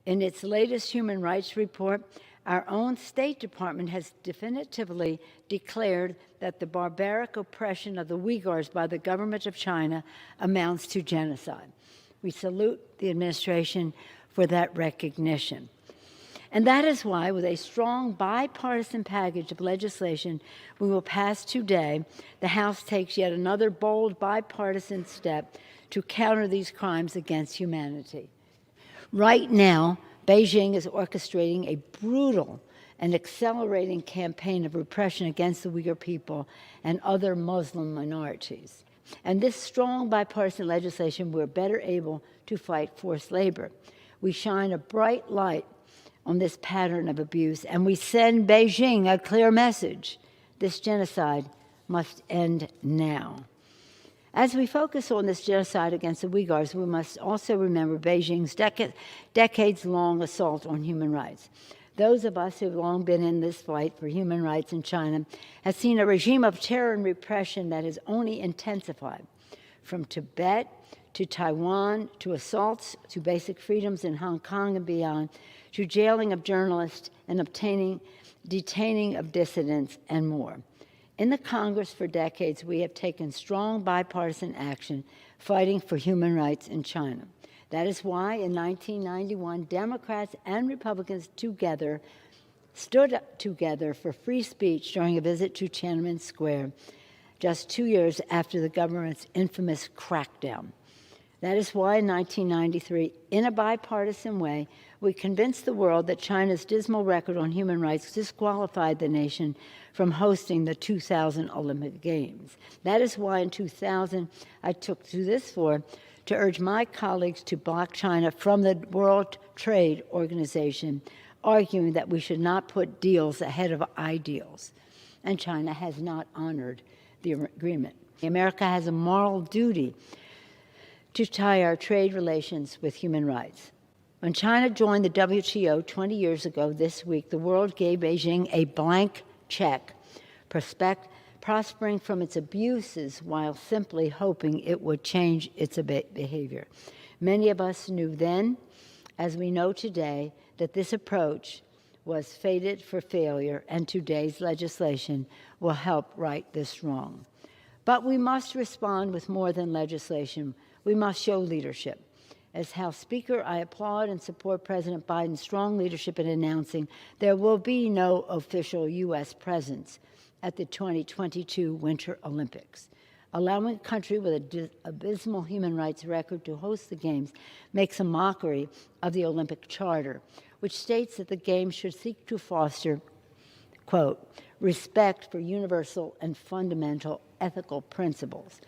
In its latest human rights report, our own State Department has definitively declared that the barbaric oppression of the Uyghurs by the government of China amounts to genocide. We salute the administration for that recognition. And that is why, with a strong bipartisan package of legislation we will pass today, the House takes yet another bold bipartisan step to counter these crimes against humanity. Right now, Beijing is orchestrating a brutal and accelerating campaign of repression against the Uyghur people and other Muslim minorities. And this strong bipartisan legislation, we're better able to fight forced labor. We shine a bright light on this pattern of abuse, and we send Beijing a clear message. This genocide must end now. As we focus on this genocide against the Uyghurs, we must also remember Beijing's decades-long assault on human rights. Those of us who have long been in this fight for human rights in China have seen a regime of terror and repression that has only intensified. From Tibet to Taiwan, to assaults to basic freedoms in Hong Kong and beyond, to jailing of journalists and detaining of dissidents, and more. In the Congress for decades, we have taken strong bipartisan action fighting for human rights in China. That is why in 1991, Democrats and Republicans stood up together for free speech during a visit to Tiananmen Square, just 2 years after the government's infamous crackdown. That is why in 1993, in a bipartisan way, we convinced the world that China's dismal record on human rights disqualified the nation from hosting the 2000 Olympic Games. That is why in 2000, I took to this floor to urge my colleagues to block China from the World Trade Organization, arguing that we should not put deals ahead of ideals. And China has not honored the agreement. America has a moral duty to tie our trade relations with human rights. When China joined the WTO 20 years ago this week, the world gave Beijing a blank check, prospering from its abuses while simply hoping it would change its behavior. Many of us knew then, as we know today, that this approach was fated for failure, and today's legislation will help right this wrong. But we must respond with more than legislation. We must show leadership. As House Speaker, I applaud and support President Biden's strong leadership in announcing there will be no official U.S. presence at the 2022 Winter Olympics. Allowing a country with an abysmal human rights record to host the Games makes a mockery of the Olympic Charter, which states that the Games should seek to foster, quote, respect for universal and fundamental ethical principles.